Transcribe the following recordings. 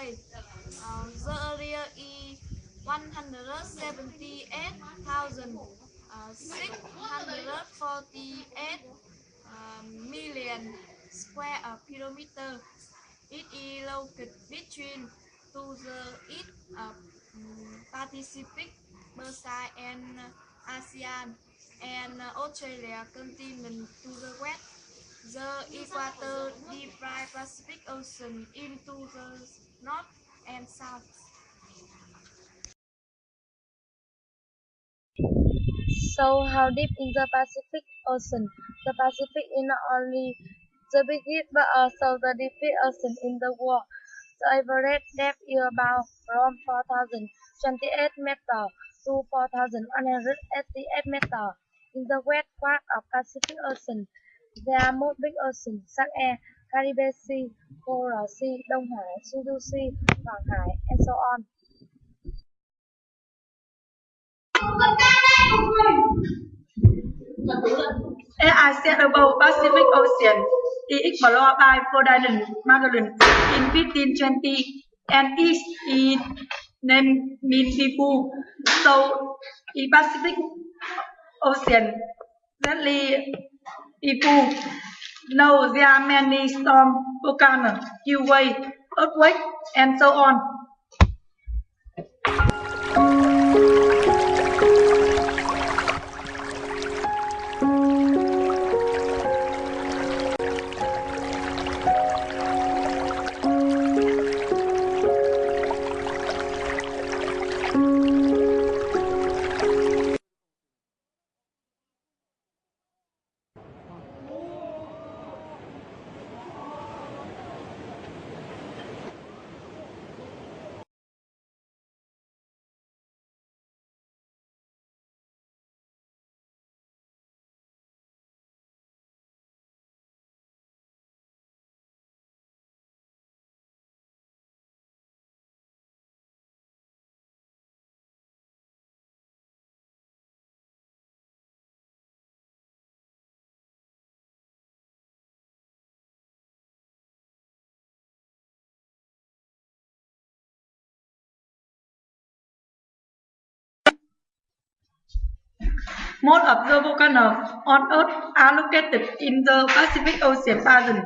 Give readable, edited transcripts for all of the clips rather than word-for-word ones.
way. The area is 178,648 million square kilometer. It is located between to the east of Pacific Ocean and ASEAN and Australia continent to the west. The equator divides Pacific Ocean into the north and south. So, how deep in the Pacific Ocean? The Pacific is not only the biggest but also the deepest ocean in the world. The average depth is about from 4,028 meters to 4,188 meters. In the west part of Pacific Ocean, there are more big oceans such as Caribbean Sea, Coral Sea, Đông Hải, Sulu Sea, Hoàng Hải, and so on. As I said above, Pacific Ocean is explored by Ferdinand Magellan in 1520 and is named beautiful. So, in Pacific Ocean, really people know there are many storms, volcanoes, huge waves, earthquakes, and so on. Most of the volcanoes on Earth are located in the Pacific Ocean basin,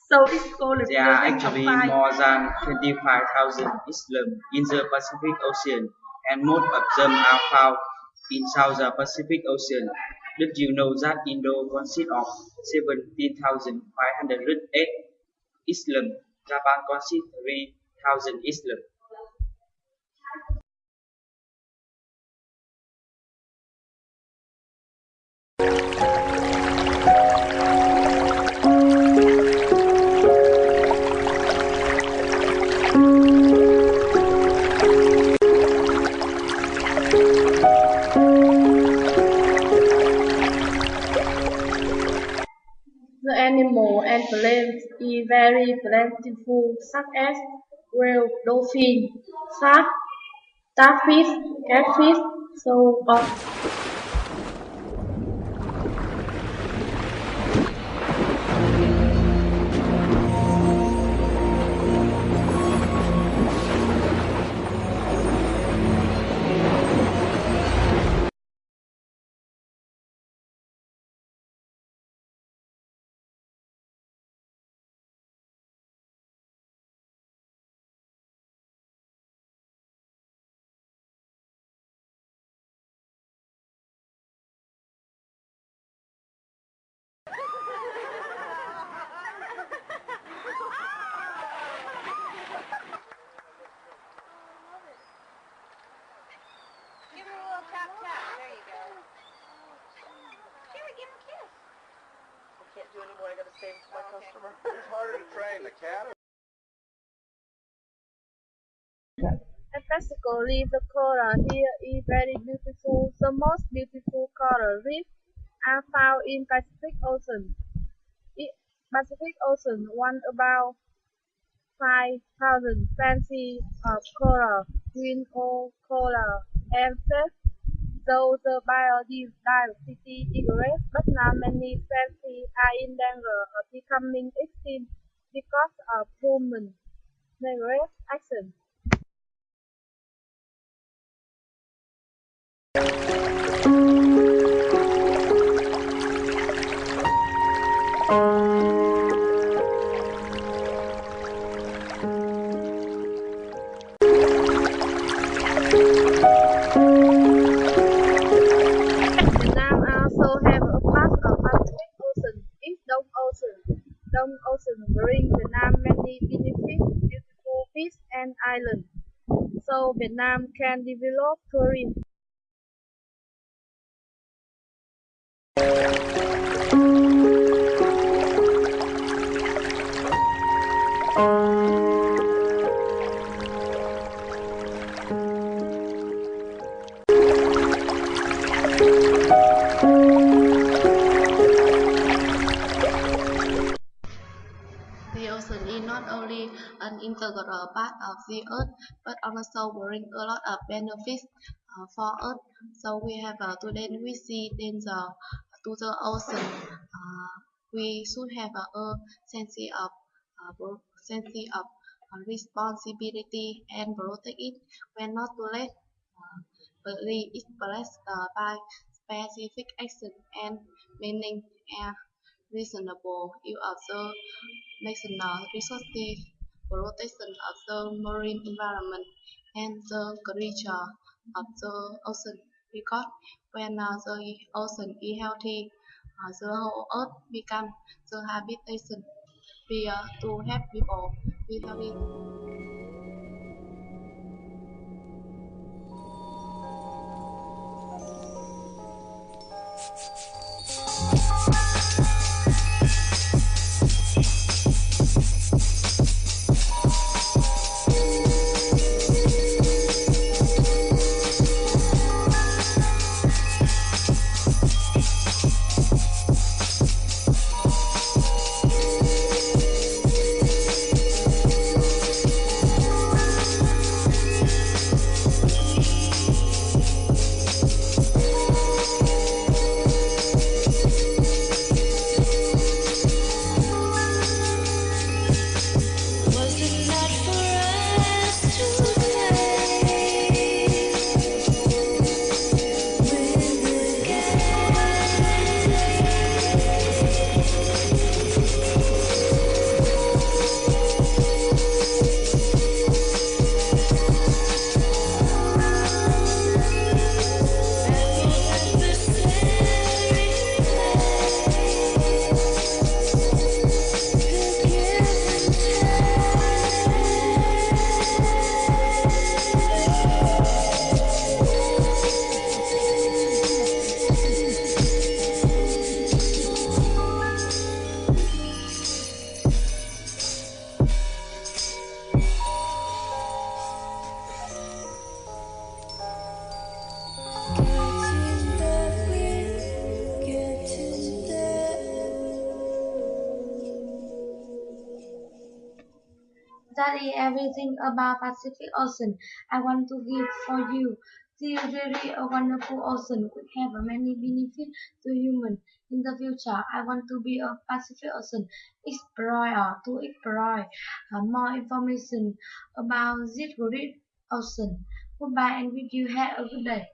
so it's called there are actually more than 25,000 islands in the Pacific Ocean, and most of them are found in South Pacific Ocean. Did you know that Indo consists of 17,508 islands? Japan consists 3,000 islands. The animal and plants is very plentiful, such as whale, dolphin, shark, starfish, catfish, so on. Give her a little tap tap. There you go. Give him a kiss. I can't do anymore. I gotta save my customer. Who's harder to train, the cat or Especially the coral here is very beautiful. The most beautiful coral reefs are found in Pacific Ocean. Pacific Ocean one about 5,000 species of coral, green coral, and fish. Though the biodiversity is great, but now many species are in danger of becoming extinct because of human Direct action. Vietnam also have a part of Pacific Ocean, East Dong Ocean. Dong Ocean brings Vietnam many benefits, beautiful fish and islands. So Vietnam can develop tourism. The ocean is not only an integral part of the earth, but also bring a lot of benefits for us. So we have today we see danger to the ocean. We should have a sense of responsibility and protect it when not too late. Believe expressed by specific action and meaning and reasonable use of the national resources, protection of the marine environment, and the creature of the ocean. Because when the ocean is healthy, the whole earth becomes the habitation to help people be healthy. That is everything about Pacific Ocean. I want to give for you. The really a wonderful ocean could have many benefits to humans. In the future, I want to be a Pacific Ocean explorer to explore more information about this great ocean. Goodbye and wish you have a good day.